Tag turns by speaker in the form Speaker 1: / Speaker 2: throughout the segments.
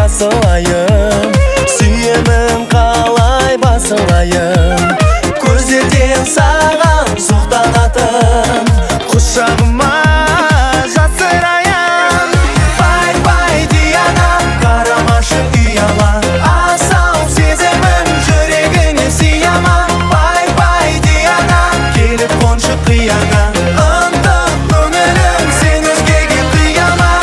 Speaker 1: басылайын, сүйемін қалай басылайын. Көздерден саған соқталатын, құшағыма жасырайын. Бай-бай Диана, қарамашы ұяла, асау сезімін жүрегіне сияма. Бай-бай Диана, келіп қоншы қияға, ынтық көңілім сен өзгеге қияма.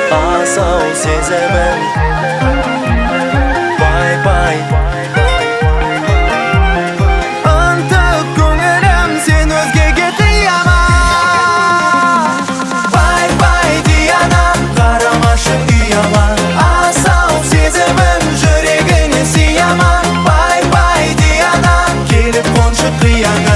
Speaker 1: Асау сезімін, бай-бай, ынтық көңілім сен өзгеге қияма. Бай-бай Диана, қарамашы ұяла, асау сезімін жүрегіне сияма. Бай-бай Диана, келіп қоншы қияға.